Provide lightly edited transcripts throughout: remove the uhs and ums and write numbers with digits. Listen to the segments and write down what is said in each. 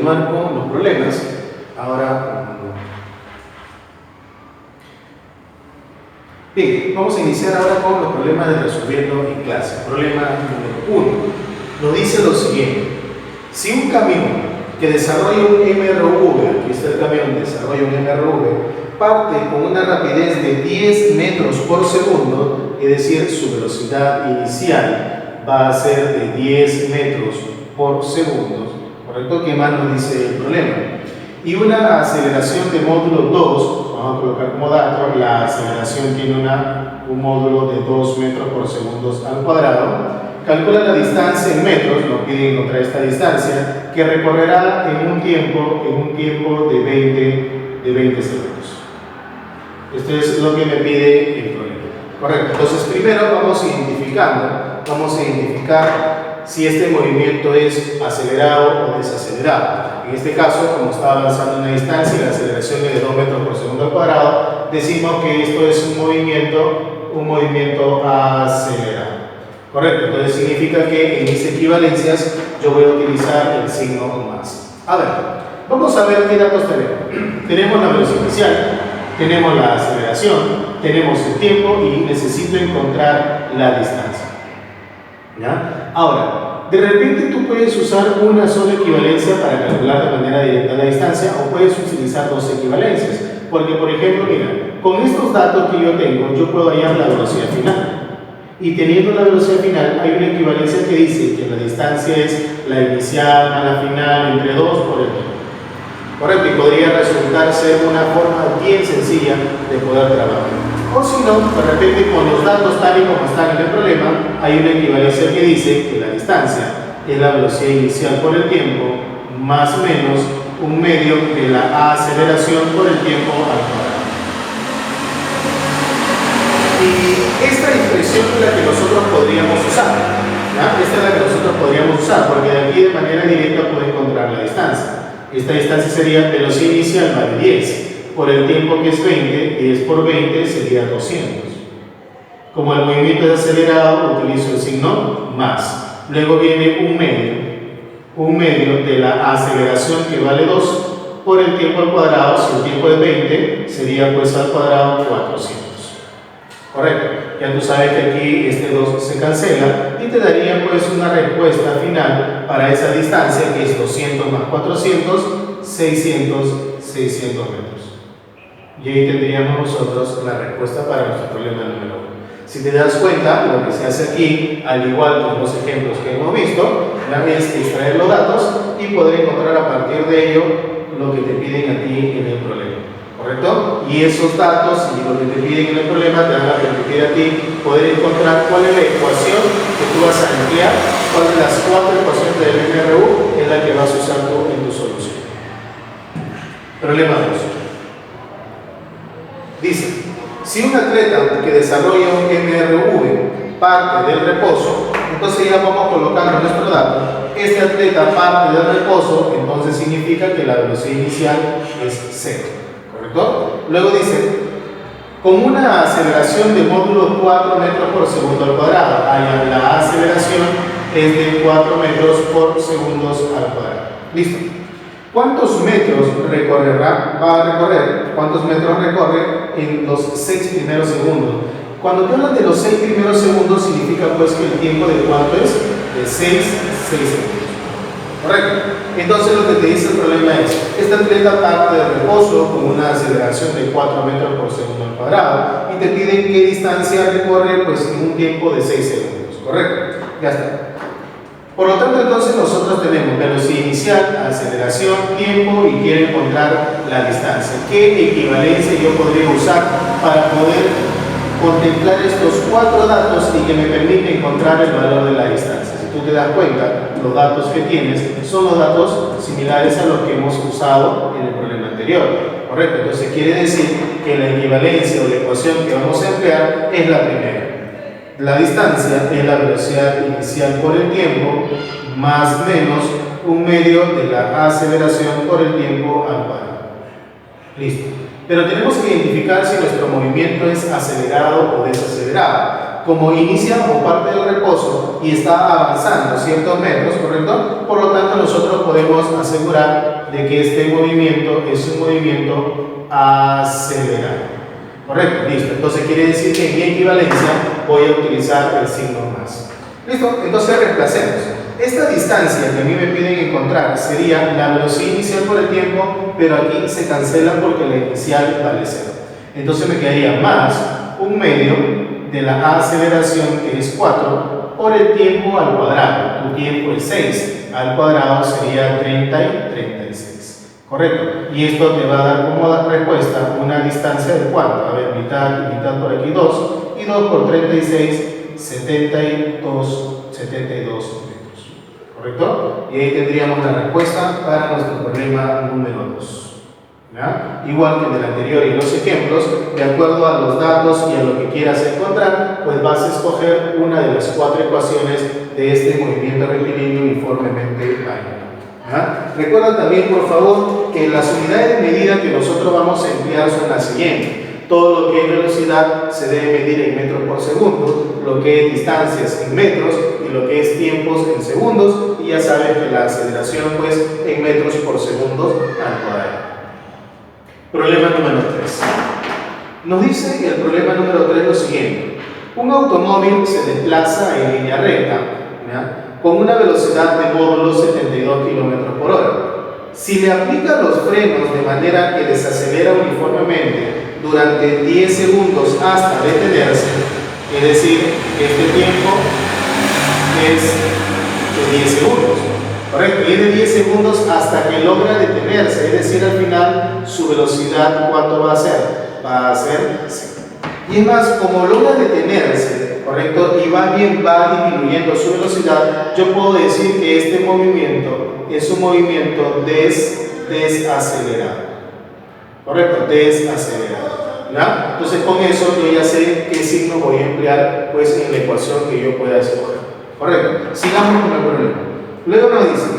continuar con los problemas. Ahora, bien, vamos a iniciar ahora con los problemas de resolviendo en clase. Problema número 1. Nos dice lo siguiente. Si un camión que desarrolla un MRV, aquí está el camión, desarrolla un MRV, parte con una rapidez de 10 metros por segundo, es decir, su velocidad inicial va a ser de 10 metros por segundo, ¿correcto? ¿Qué más nos dice el problema? Y una aceleración de módulo 2, vamos a colocar como dato, la aceleración tiene un módulo de 2 metros por segundo al cuadrado. Calcula la distancia en metros, nos pide encontrar esta distancia, que recorrerá en un tiempo de 20 segundos. Esto es lo que me pide el problema. Correcto. Entonces, primero vamos a identificar si este movimiento es acelerado o desacelerado. En este caso, como está avanzando una distancia y la aceleración es de 2 metros por segundo al cuadrado, decimos que esto es un movimiento acelerado. Correcto, entonces significa que en mis equivalencias yo voy a utilizar el signo más. A ver, vamos a ver qué datos tenemos. Tenemos la velocidad inicial, tenemos la aceleración, tenemos el tiempo y necesito encontrar la distancia. ¿Ya? Ahora, de repente tú puedes usar una sola equivalencia para calcular de manera directa la distancia o puedes utilizar dos equivalencias. Porque, por ejemplo, mira, con estos datos que yo tengo, yo puedo hallar la velocidad final. Y teniendo la velocidad final, hay una equivalencia que dice que la distancia es la inicial más la final entre 2 por el tiempo. Correcto, y podría resultar ser una forma bien sencilla de poder trabajar. O si no, de repente con los datos tal y como están en el problema, hay una equivalencia que dice que la distancia es la velocidad inicial por el tiempo más o menos un medio de la aceleración por el tiempo al cuadrado. Y esta expresión es la que nosotros podríamos usar. ¿Ya? Esta es la que nosotros podríamos usar, porque de aquí de manera directa puedo encontrar la distancia. Esta distancia sería velocidad inicial vale 10, por el tiempo que es 20, 10 por 20 sería 200. Como el movimiento es acelerado, utilizo el signo más. Luego viene un medio de la aceleración que vale 2, por el tiempo al cuadrado, si el tiempo es 20, sería pues al cuadrado 400. Correcto, ya tú sabes que aquí este 2 se cancela y te daría pues una respuesta final para esa distancia que es 200 más 400, 600 metros. Y ahí tendríamos nosotros la respuesta para nuestro problema número 1. Si te das cuenta, lo que se hace aquí, al igual que en los ejemplos que hemos visto, es extraer los datos y poder encontrar a partir de ello lo que te piden a ti en el problema. ¿Correcto? Y esos datos y lo que te piden en el problema te van a permitir a ti poder encontrar cuál es la ecuación que tú vas a emplear, cuál de las 4 ecuaciones del MRU es la que vas a usar tú en tu solución. Problema 2. Dice, si un atleta que desarrolla un MRV parte del reposo, entonces ya vamos colocando nuestro dato. Este atleta parte del reposo, entonces significa que la velocidad inicial es 0. Luego dice, con una aceleración de módulo 4 metros por segundo al cuadrado, la aceleración es de 4 metros por segundo al cuadrado. Listo. ¿Cuántos metros va a recorrer? ¿Cuántos metros recorre en los 6 primeros segundos? Cuando te hablan de los 6 primeros segundos, significa pues que el tiempo de cuánto es de 6 segundos. Correcto. Entonces lo que te dice el problema es, este atleta parte del reposo con una aceleración de 4 metros por segundo al cuadrado y te piden qué distancia recorre pues en un tiempo de 6 segundos. Correcto. Ya está. Por lo tanto, entonces nosotros tenemos velocidad inicial, aceleración, tiempo y quiero encontrar la distancia. ¿Qué equivalencia yo podría usar para poder contemplar estos 4 datos y que me permite encontrar el valor de la distancia? Si tú te das cuenta, los datos que tienes son los datos similares a los que hemos usado en el problema anterior. Correcto, entonces quiere decir que la equivalencia o la ecuación que vamos a emplear es la primera. La distancia es la velocidad inicial por el tiempo más menos un medio de la aceleración por el tiempo al cuadrado. Listo. Pero tenemos que identificar si nuestro movimiento es acelerado o desacelerado. como inicia o parte del reposo y está avanzando ciertos metros, ¿correcto? Por lo tanto, nosotros podemos asegurar de que este movimiento es un movimiento acelerado. ¿Correcto? Listo. Entonces quiere decir que en mi equivalencia voy a utilizar el signo más. ¿Listo? Entonces reemplacemos. Esta distancia que a mí me piden encontrar sería la velocidad inicial por el tiempo, pero aquí se cancela porque la inicial vale 0. Entonces me quedaría más un medio de la aceleración, que es 4, por el tiempo al cuadrado. Tu tiempo es 6, al cuadrado sería 30 y 36. ¿Correcto? Y esto te va a dar como respuesta una distancia de ¿cuánto? A ver, mitad y mitad por aquí 2, y 2 por 36, 72 metros. ¿Correcto? Y ahí tendríamos la respuesta para nuestro problema número 2. ¿Ya? Igual que en el anterior y los ejemplos, de acuerdo a los datos y a lo que quieras encontrar, pues vas a escoger una de las 4 ecuaciones de este movimiento rectilíneo uniformemente variable. ¿Ah? Recuerda también, por favor, que las unidades de medida que nosotros vamos a emplear son las siguientes. Todo lo que es velocidad se debe medir en metros por segundo, lo que es distancias en metros y lo que es tiempos en segundos, y ya sabes que la aceleración pues en metros por segundo al cuadrado. Problema número 3. Nos dice el problema número 3 lo siguiente. Un automóvil se desplaza en línea recta, ¿ya?, con una velocidad de módulo 72 km por hora. Si le aplican los frenos de manera que desacelera uniformemente durante 10 segundos hasta detenerse, es decir, este tiempo es de 10 segundos, ¿correcto? Y es de 10 segundos hasta que logra detenerse, es decir, al final su velocidad, ¿cuánto va a ser? Va a ser 0. Y es más, como logra detenerse, ¿correcto? Y va disminuyendo su velocidad, yo puedo decir que este movimiento es un movimiento desacelerado. ¿Correcto? Desacelerado. ¿Ya? Entonces con eso yo ya sé qué signo voy a emplear pues en la ecuación que yo pueda escoger. ¿Correcto? Sigamos con el problema. Luego nos dice,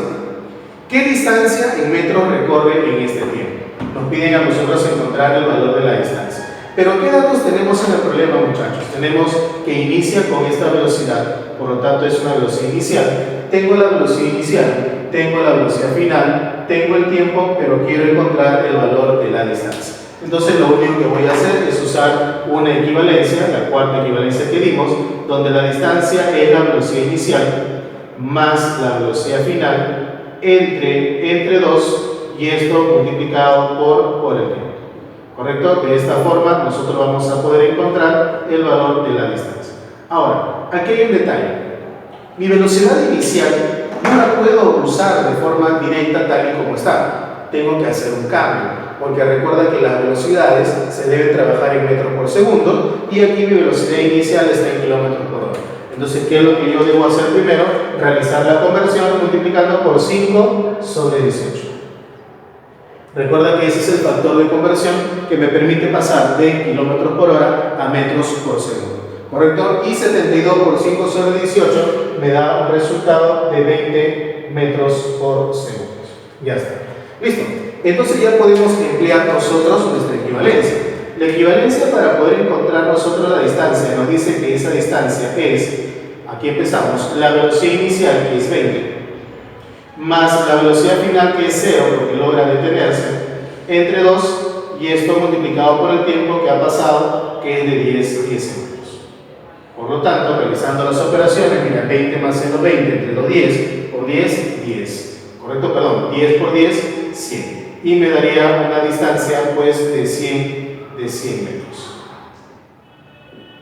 ¿qué distancia en metros recorre en este tiempo? Nos piden a nosotros encontrar el valor de la distancia. Pero ¿qué datos tenemos en el problema, muchachos? Tenemos que inicia con esta velocidad, por lo tanto es una velocidad inicial. Tengo la velocidad inicial, tengo la velocidad final, tengo el tiempo, pero quiero encontrar el valor de la distancia. Entonces lo único que voy a hacer es usar una equivalencia, la cuarta equivalencia que dimos, donde la distancia es la velocidad inicial más la velocidad final entre 2, y esto multiplicado por el tiempo. ¿Correcto? De esta forma nosotros vamos a poder encontrar el valor de la distancia. Ahora, aquí hay un detalle. Mi velocidad inicial no la puedo usar de forma directa tal y como está. Tengo que hacer un cambio, porque recuerda que las velocidades se deben trabajar en metros por segundo y aquí mi velocidad inicial está en kilómetros por hora. Entonces, ¿qué es lo que yo debo hacer primero? Realizar la conversión multiplicando por 5 sobre 18. Recuerda que ese es el factor de conversión que me permite pasar de kilómetros por hora a metros por segundo. ¿Correcto? Y 72 por 5 sobre 18 me da un resultado de 20 metros por segundo. Ya está. Listo. Entonces ya podemos emplear nosotros nuestra equivalencia. La equivalencia para poder encontrar nosotros la distancia nos dice que esa distancia es, aquí empezamos, la velocidad inicial que es 20, más la velocidad final que es 0 porque logra detenerse, entre 2 y esto multiplicado por el tiempo que ha pasado, que es de 10 segundos. Por lo tanto, realizando las operaciones, mira, 20 más 0, 20, entre los 10 por 10, 10. ¿Correcto? Perdón, 10 por 10, 100. Y me daría una distancia pues de 100 metros.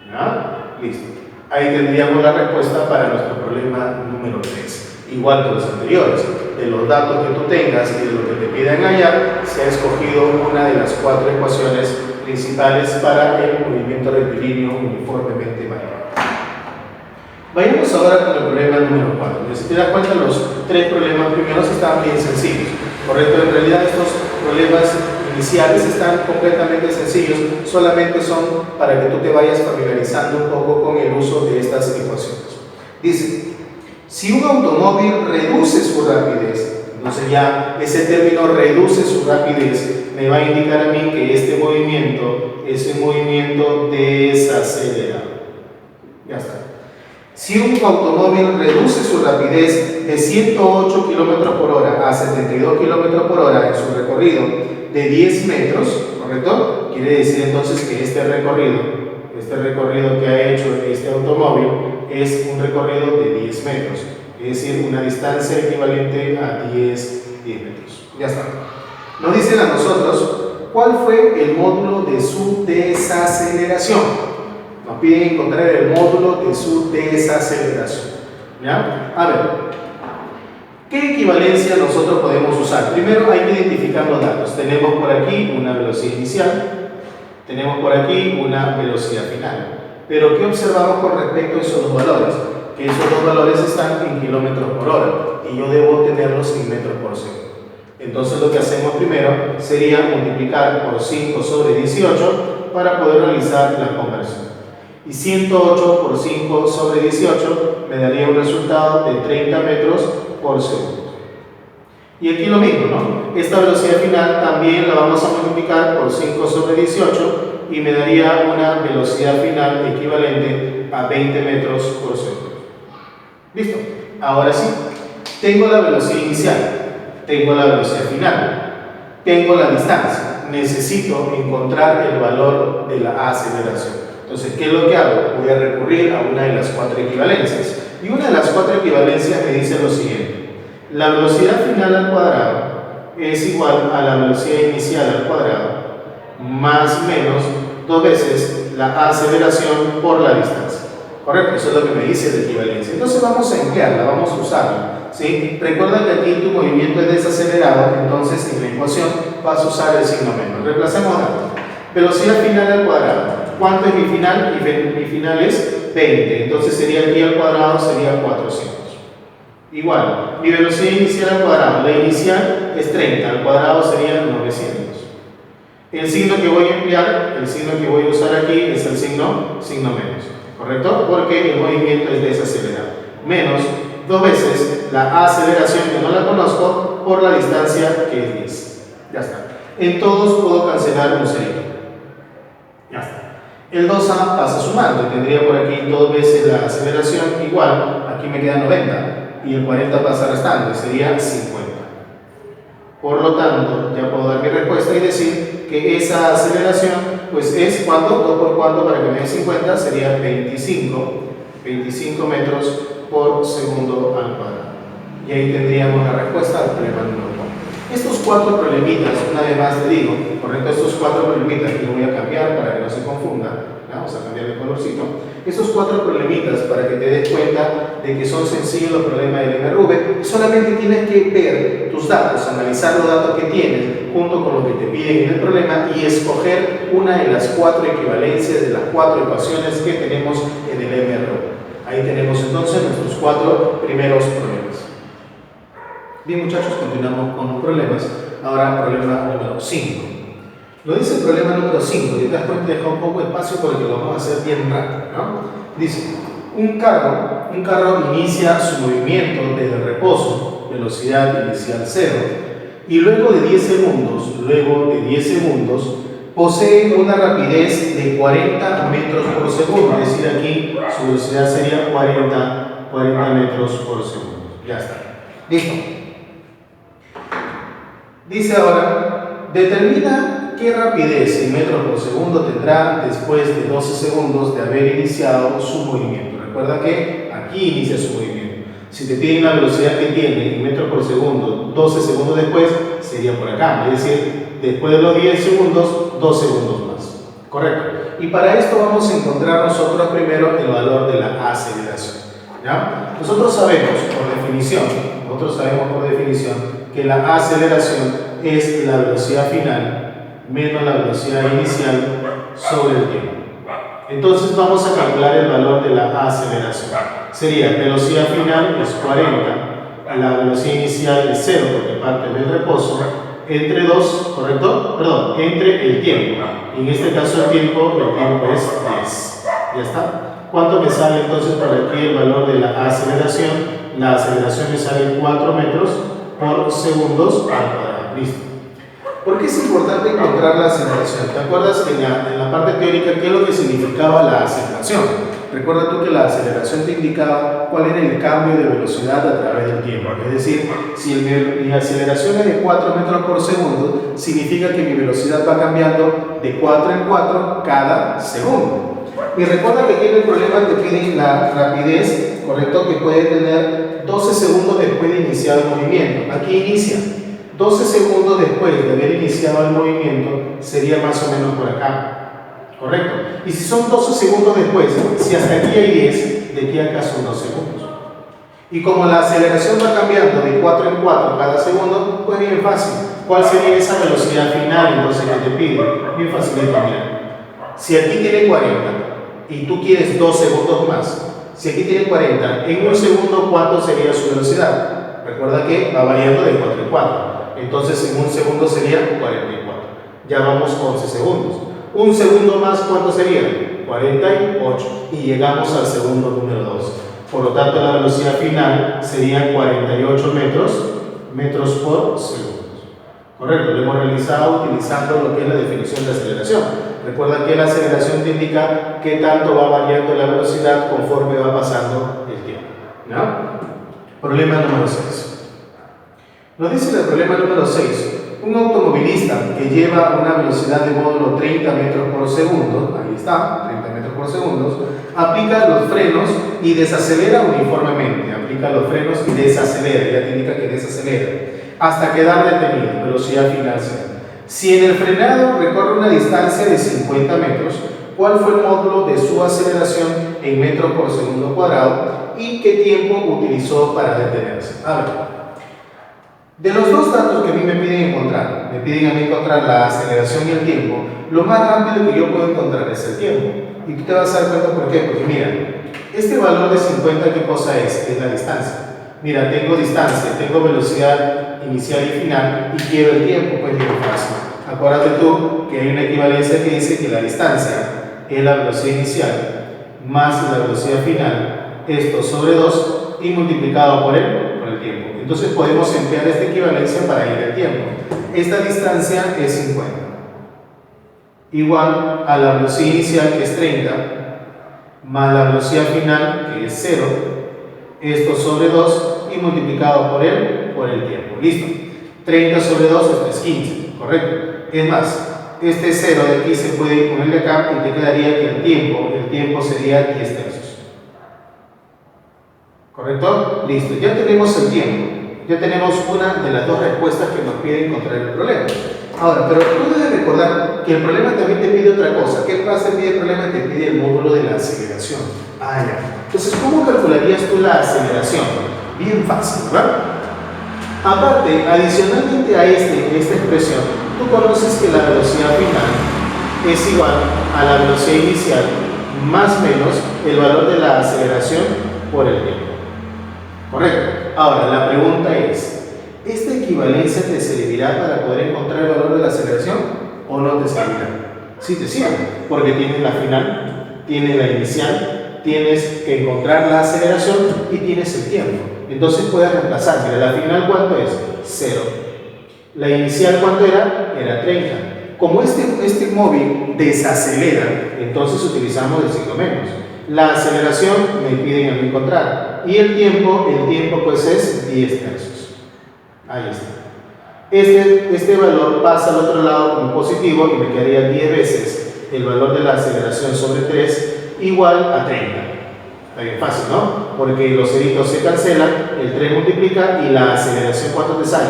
¿Ya? Listo. Ahí tendríamos la respuesta para nuestro problema número 3. Igual que los anteriores, de los datos que tú tengas y de lo que te pidan hallar, se ha escogido una de las 4 ecuaciones principales para el movimiento rectilíneo uniformemente variable. Vayamos ahora con el problema número 4. Si te das cuenta, los 3 problemas primeros están bien sencillos. Correcto, en realidad estos problemas iniciales están completamente sencillos, solamente son para que tú te vayas familiarizando un poco con el uso de estas ecuaciones. Dice, si un automóvil reduce su rapidez, entonces ya ese término reduce su rapidez me va a indicar a mí que este movimiento es un movimiento desacelerado. Ya está. Si un automóvil reduce su rapidez de 108 km por hora a 72 km por hora en su recorrido de 10 metros, ¿correcto? Quiere decir entonces que este recorrido que ha hecho este automóvil es un recorrido de 10 metros, es decir, una distancia equivalente a 10 metros. Ya está. Nos dicen a nosotros cuál fue el módulo de su desaceleración. Nos piden encontrar el módulo de su desaceleración. ¿Ya? A ver, ¿qué equivalencia nosotros podemos usar? Primero hay que identificar los datos. Tenemos por aquí una velocidad inicial, tenemos por aquí una velocidad final. Pero ¿qué observamos con respecto a esos dos valores? Que esos dos valores están en kilómetros por hora y yo debo tenerlos en metros por segundo. Entonces lo que hacemos primero sería multiplicar por 5 sobre 18 para poder realizar la conversión. Y 108 por 5 sobre 18 me daría un resultado de 30 metros por segundo. Y aquí lo mismo, ¿no? Esta velocidad final también la vamos a multiplicar por 5 sobre 18 y me daría una velocidad final equivalente a 20 metros por segundo. ¿Listo? Ahora sí, tengo la velocidad inicial, tengo la velocidad final, tengo la distancia. Necesito encontrar el valor de la aceleración. Entonces, ¿qué es lo que hago? Voy a recurrir a una de las 4 equivalencias. Y una de las 4 equivalencias me dice lo siguiente. La velocidad final al cuadrado es igual a la velocidad inicial al cuadrado más o menos 2 veces la aceleración por la distancia. ¿Correcto? Eso es lo que me dice la equivalencia. Entonces vamos a emplearla, vamos a usarla. ¿Sí? Recuerda que aquí tu movimiento es desacelerado, entonces en la ecuación vas a usar el signo menos. Reemplacemos datos. Velocidad final al cuadrado. ¿Cuánto es mi final? Mi final es 20. Entonces sería aquí al cuadrado, sería 400. Igual, mi velocidad inicial al cuadrado. La inicial es 30, al cuadrado sería 900. El signo que voy a emplear, el signo que voy a usar aquí es el signo menos. ¿Correcto? Porque el movimiento es desacelerado. Menos 2 veces la aceleración, que no la conozco, por la distancia que es 10. Ya está. En todos puedo cancelar un cerito. Ya está. El 2A pasa sumando. Tendría por aquí 2 veces la aceleración igual. Aquí me queda 90. Y el 40 pasa restando. Sería 50. Por lo tanto, ya puedo dar mi respuesta y decir que esa aceleración pues es ¿cuánto? 2 por cuánto para que me dé 50 sería 25 metros por segundo al cuadrado. Y ahí tendríamos la respuesta al problema número 4. Estos 4 problemitas, una vez más te digo, correcto, estos 4 problemitas que voy a cambiar para que no se confunda, vamos a cambiar de colorcito. Estos 4 problemitas para que te des cuenta de que son sencillos los problemas del MRV, solamente tienes que ver tus datos, analizar los datos que tienes junto con lo que te piden en el problema y escoger una de las 4 equivalencias de las 4 ecuaciones que tenemos en el MRV. Ahí tenemos entonces nuestros 4 primeros problemas. Bien, muchachos, continuamos con los problemas. Ahora, problema número 5. Lo dice el problema número 5. Si te das cuenta, deja un poco de espacio porque lo vamos a hacer bien rápido, ¿no? Dice, un carro inicia su movimiento desde el reposo, velocidad inicial 0, y luego de 10 segundos, posee una rapidez de 40 metros por segundo. Es decir, aquí su velocidad sería 40 metros por segundo. Ya está. Listo. Dice ahora, determina qué rapidez en metros por segundo tendrá después de 12 segundos de haber iniciado su movimiento. Recuerda que aquí inicia su movimiento. Si te piden la velocidad que tiene en metros por segundo 12 segundos después, sería por acá. Es decir, después de los 10 segundos, 2 segundos más. Correcto. Y para esto vamos a encontrar nosotros primero el valor de la aceleración. ¿Ya? Nosotros sabemos por definición, que la aceleración es la velocidad final menos la velocidad inicial sobre el tiempo. Entonces vamos a calcular el valor de la aceleración. Sería velocidad final es 40, la velocidad inicial es 0 porque parte del reposo, entre 2, ¿correcto? Perdón, entre el tiempo. Y en este caso el tiempo es 10. ¿Ya está? ¿Cuánto me sale entonces por aquí el valor de la aceleración? La aceleración me sale 4 metros por segundos al cuadrado. Listo. ¿Por qué es importante encontrar la aceleración? ¿Te acuerdas que en la parte teórica qué es lo que significaba la aceleración? recuerda tú que la aceleración te indicaba cuál era el cambio de velocidad a través del tiempo. Es decir, si mi aceleración es de 4 metros por segundo, significa que mi velocidad va cambiando de 4 en 4 cada segundo. Y recuerda que aquí en el problema te piden la rapidez, correcto, que puede tener 12 segundos después de iniciar el movimiento. Aquí inicia. 12 segundos después de haber iniciado el movimiento sería más o menos por acá, ¿correcto? Y si son 12 segundos después, si hasta aquí hay 10, de aquí acá son 2 segundos. Y como la aceleración va cambiando de 4 en 4 cada segundo, pues bien fácil. ¿Cuál sería esa velocidad final entonces que te pide? Bien facilito, mira. Si aquí tiene 40 y tú quieres 2 segundos más, si aquí tiene 40, en un segundo, ¿cuánto sería su velocidad? Recuerda que va variando de 4 en 4. Entonces en un segundo sería 44. Ya vamos 11 segundos. Un segundo más, ¿cuánto sería? 48. Y llegamos al segundo número 2. Por lo tanto, la velocidad final sería 48 metros por segundo. Correcto, lo hemos realizado utilizando lo que es la definición de aceleración. Recuerda que la aceleración te indica qué tanto va variando la velocidad conforme va pasando el tiempo. ¿No? Problema número 6. Nos dice el problema número 6. Un automovilista que lleva una velocidad de módulo 30 metros por segundo, ahí está, 30 metros por segundo, aplica los frenos y desacelera uniformemente. Aplica los frenos y desacelera, ya te indica que desacelera, hasta quedar detenido, velocidad final 0. Si en el frenado recorre una distancia de 50 metros, ¿cuál fue el módulo de su aceleración en metros por segundo cuadrado y qué tiempo utilizó para detenerse? A ver. De los dos datos que a mí me piden encontrar, me piden a mí encontrar la aceleración y el tiempo, lo más rápido que yo puedo encontrar es el tiempo. Y tú te vas a dar cuenta por qué, porque mira, este valor de 50, ¿qué cosa es? Es la distancia. Mira, tengo distancia, tengo velocidad inicial y final y quiero el tiempo, pues bien fácil. Acuérdate tú que hay una equivalencia que dice que la distancia es la velocidad inicial más la velocidad final, esto sobre 2 y multiplicado por el tiempo. Entonces podemos emplear esta equivalencia para ir al tiempo. Esta distancia es 50, igual a la velocidad inicial que es 30, más la velocidad final que es 0, esto sobre 2 y multiplicado por el tiempo. ¿Listo? 30 sobre 2, esto es 15, ¿correcto? Es más, este 0 de aquí se puede ponerle acá y te quedaría que el tiempo sería 10 tercios. ¿Correcto? Listo, ya tenemos el tiempo. Ya tenemos una de las dos respuestas que nos pide encontrar el problema. Ahora, pero tú debes recordar que el problema también te pide otra cosa. ¿Qué más te pide el problema? Te pide el módulo de la aceleración. Ah, ya. Entonces, ¿cómo calcularías tú la aceleración? Bien fácil, ¿verdad? Aparte, adicionalmente a esta expresión, tú conoces que la velocidad final es igual a la velocidad inicial más menos el valor de la aceleración por el tiempo. ¿Correcto? Ahora, la pregunta es, ¿esta equivalencia te servirá para poder encontrar el valor de la aceleración o no te servirá? Sí te sirve, porque tienes la final, tienes la inicial, tienes que encontrar la aceleración y tienes el tiempo. Entonces puedes reemplazar. Mira, la final ¿cuánto es? 0. La inicial ¿cuánto era? Era 30. Como este móvil desacelera, entonces utilizamos el signo menos. La aceleración me piden a mí encontrar. Y el tiempo pues es 10 tercios. Ahí está. Este valor pasa al otro lado como positivo y me quedaría 10 veces el valor de la aceleración sobre 3 igual a 30. Está bien fácil, ¿no? Porque los ceritos se cancelan, el 3 multiplica y la aceleración ¿cuánto te sale?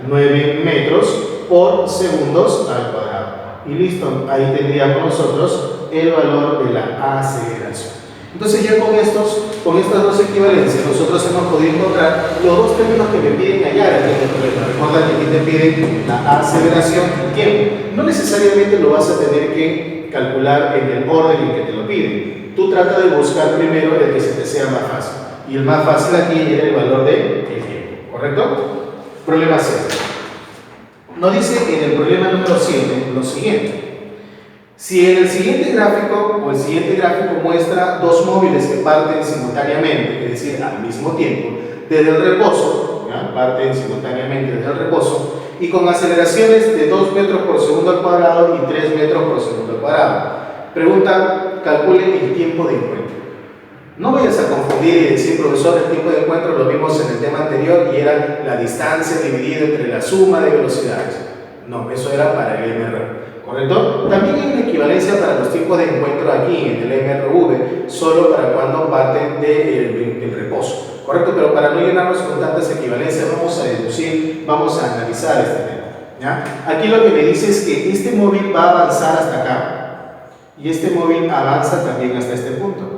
9 metros por segundos al cuadrado. Y listo, ahí tendríamos nosotros el valor de la aceleración. Entonces ya con estas dos equivalencias nosotros hemos podido encontrar los dos términos que me piden hallar aquí en el problema. Recuerda que aquí te piden la aceleración y tiempo. No necesariamente lo vas a tener que calcular en el orden en que te lo piden. Tú trata de buscar primero el que se te sea más fácil. Y el más fácil aquí era el valor del tiempo. ¿Correcto? Problema 7. Nos dice en el problema número 7 lo siguiente. Si en el siguiente gráfico o el siguiente gráfico muestra dos móviles que parten simultáneamente, es decir, al mismo tiempo, desde el reposo, ¿ya? Parten simultáneamente desde el reposo, y con aceleraciones de 2 metros por segundo al cuadrado y 3 metros por segundo al cuadrado. Pregunta, calcule el tiempo de encuentro. No vayas a confundir y decir, profesor, el tiempo de encuentro lo vimos en el tema anterior y era la distancia dividida entre la suma de velocidades. No, eso era para el MRV, ¿correcto? También hay una equivalencia para los tiempos de encuentro aquí en el MRV, solo para cuando parten del reposo, ¿correcto? Pero para no llenarnos con tantas equivalencias, vamos a deducir, vamos a analizar este tema, ¿ya? Aquí lo que me dice es que este móvil va a avanzar hasta acá y este móvil avanza también hasta este punto.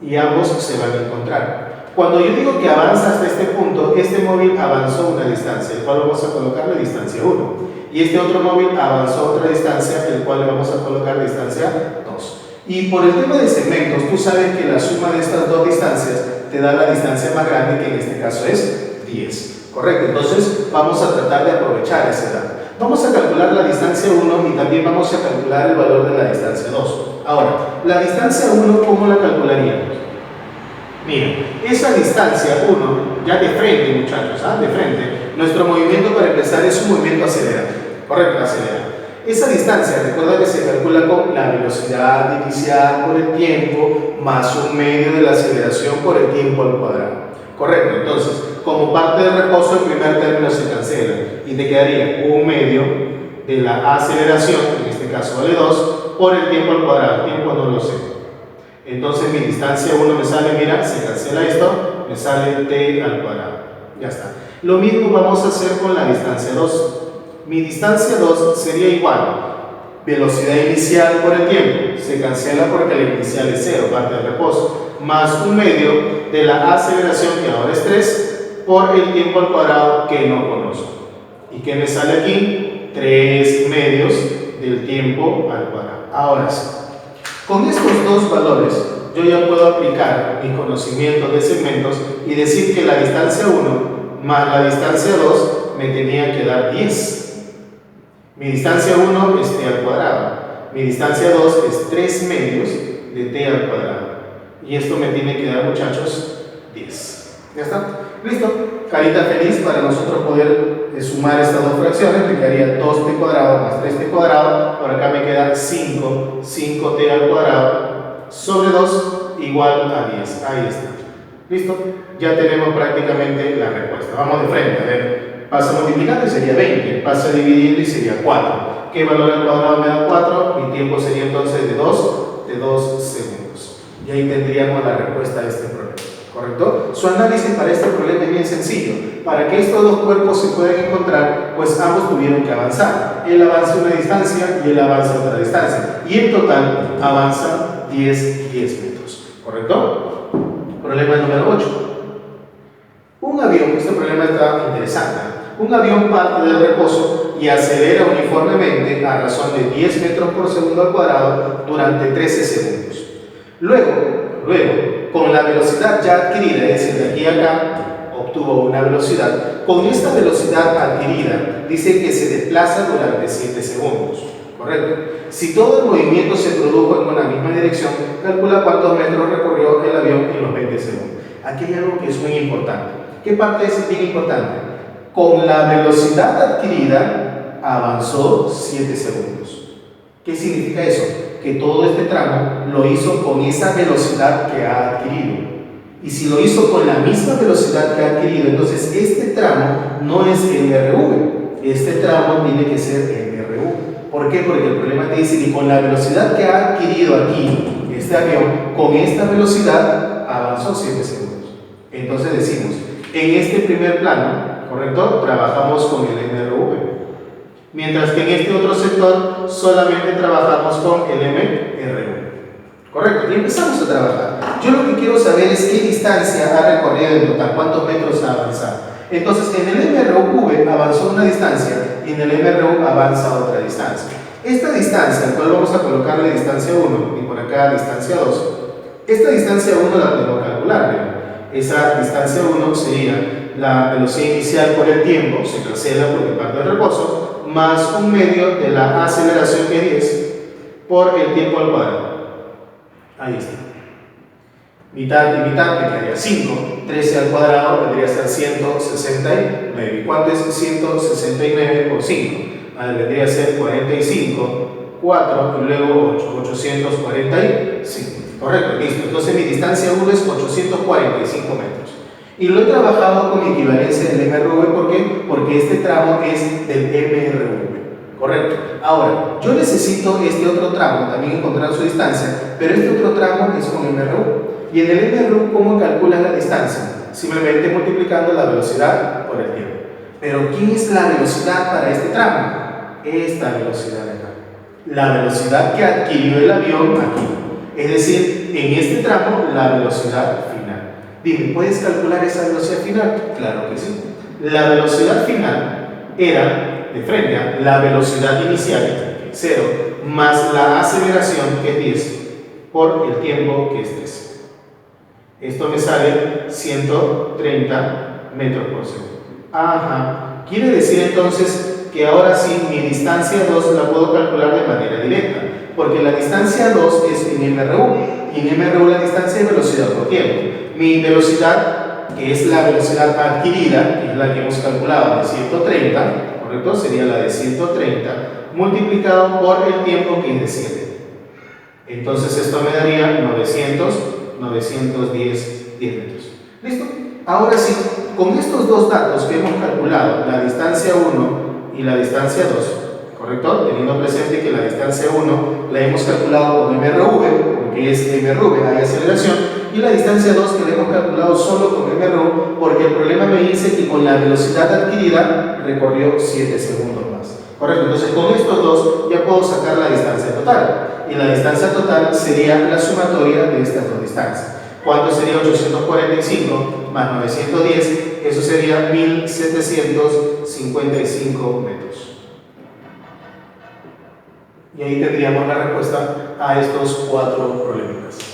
Y ambos se van a encontrar. Cuando yo digo que avanza hasta este punto, este móvil avanzó una distancia, el cual vamos a colocarle distancia 1. Y este otro móvil avanzó otra distancia, el cual le vamos a colocar distancia 2. Y por el tema de segmentos, tú sabes que la suma de estas dos distancias te da la distancia más grande, que en este caso es 10. ¿Correcto? Entonces vamos a tratar de aprovechar ese dato. Vamos a calcular la distancia 1 y también vamos a calcular el valor de la distancia 2. Ahora, la distancia 1, ¿cómo la calcularíamos? Mira, esa distancia 1, ya de frente, muchachos, de frente, nuestro movimiento para empezar es un movimiento acelerado, correcto, acelerado. Esa distancia, recuerda que se calcula con la velocidad inicial por el tiempo más un medio de la aceleración por el tiempo al cuadrado, correcto. Entonces, como parte del reposo, el primer término se cancela y te quedaría un medio de la aceleración, en este caso vale 2, por el tiempo al cuadrado. El tiempo no lo sé. Entonces mi distancia 1 me sale, mira, se cancela esto, me sale t al cuadrado. Ya está. Lo mismo vamos a hacer con la distancia 2. Mi distancia 2 sería igual. Velocidad inicial por el tiempo, se cancela porque la inicial es 0, parte del reposo, más un medio de la aceleración, que ahora es 3, por el tiempo al cuadrado que no conozco. ¿Y qué me sale aquí? 3 medios del tiempo al cuadrado. Ahora sí, con estos dos valores yo ya puedo aplicar mi conocimiento de segmentos y decir que la distancia 1 más la distancia 2 me tenía que dar 10. Mi distancia 1 es t al cuadrado, mi distancia 2 es 3 medios de t al cuadrado, y esto me tiene que dar, muchachos, 10. ¿Ya está? ¿Listo? Carita feliz para nosotros poder sumar estas dos fracciones. Me quedaría 2t cuadrado más 3t cuadrado. Por acá me queda 5t al cuadrado sobre 2 igual a 10. Ahí está. ¿Listo? Ya tenemos prácticamente la respuesta. Vamos de frente. A ver, pasa multiplicando y sería 20. Pasa dividiendo y sería 4. ¿Qué valor al cuadrado me da 4? Mi tiempo sería entonces de 2 segundos. Y ahí tendríamos la respuesta a este problema. ¿Correcto? Su análisis para este problema es bien sencillo. Para que estos dos cuerpos se puedan encontrar, pues ambos tuvieron que avanzar. Él avanza una distancia y él avanza otra distancia. Y en total avanza 10 metros. ¿Correcto? Problema número 8. Un avión, este problema está interesante. Un avión parte del reposo y acelera uniformemente a razón de 10 metros por segundo al cuadrado durante 13 segundos. Luego, con la velocidad ya adquirida, es decir, de aquí a acá, obtuvo una velocidad. Con esta velocidad adquirida, dice que se desplaza durante 7 segundos. ¿Correcto? Si todo el movimiento se produjo en una misma dirección, calcula cuántos metros recorrió el avión en los 20 segundos. Aquí hay algo que es muy importante. ¿Qué parte es bien importante? Con la velocidad adquirida, avanzó 7 segundos. ¿Qué significa eso? Que todo este tramo lo hizo con esa velocidad que ha adquirido. Y si lo hizo con la misma velocidad que ha adquirido, entonces este tramo no es MRV, este tramo tiene que ser MRU. ¿Por qué? Porque el problema te dice que con la velocidad que ha adquirido aquí este avión, con esta velocidad avanzó 7 segundos. Entonces decimos, en este primer plano, ¿correcto? Trabajamos con el MRV. Mientras que en este otro sector solamente trabajamos con el MRV. ¿Correcto? Y empezamos a trabajar. Yo lo que quiero saber es qué distancia ha recorrido en total, cuántos metros ha avanzado. Entonces, en el MRV avanzó una distancia y en el MRU avanza otra distancia. Esta distancia, al cual vamos a colocarle distancia 1 y por acá distancia 2, esta distancia 1 la tengo que calcular. Esa distancia 1 sería la velocidad inicial por el tiempo, se cancela porque parte del reposo, más un medio de la aceleración que es 10 por el tiempo al cuadrado. Ahí está. Mitad y mitad me quedaría 5. 13 al cuadrado vendría a ser 169. ¿Y cuánto es 169 por 5? Vendría a ser 45, 4 y luego 8. 845. Correcto, listo. Entonces mi distancia V es 845 metros. Y lo he trabajado con equivalencia del MRV, ¿por qué? Porque este tramo es del MRV. Correcto. Ahora, yo necesito este otro tramo, también encontrar su distancia, pero este otro tramo es con MRU. Y en el MRU, ¿cómo calculan la distancia? Simplemente multiplicando la velocidad por el tiempo. Pero ¿quién es la velocidad para este tramo? Esta velocidad de acá. La velocidad que adquirió el avión aquí. Es decir, en este tramo, la velocidad final. Dime, ¿puedes calcular esa velocidad final? Claro que sí. La velocidad final era, de frente a la velocidad inicial, que es 0, más la aceleración, que es 10, por el tiempo, que es 3. Esto me sale 130 metros por segundo. Ajá. Quiere decir entonces que ahora sí mi distancia 2 la puedo calcular de manera directa, porque la distancia 2 es en MRU, y en MRU la distancia es velocidad por tiempo. Mi velocidad, que es la velocidad adquirida, que es la que hemos calculado de 130, ¿correcto? Sería la de 130 multiplicado por el tiempo, que es de 7. Entonces esto me daría 910 metros. ¿Listo? Ahora sí, con estos dos datos que hemos calculado, la distancia 1 y la distancia 2, ¿correcto? Teniendo presente que la distancia 1 la hemos calculado con MRV, porque es MRV, hay aceleración, y la distancia 2 que la hemos calculado solo con MRU, porque el problema me dice que con la velocidad adquirida recorrió 7 segundos más. Correcto, entonces con estos dos ya puedo sacar la distancia total. Y la distancia total sería la sumatoria de estas dos distancias. ¿Cuánto sería 845 más 910? Eso sería 1755 metros. Y ahí tendríamos la respuesta a estos 4 problemitas.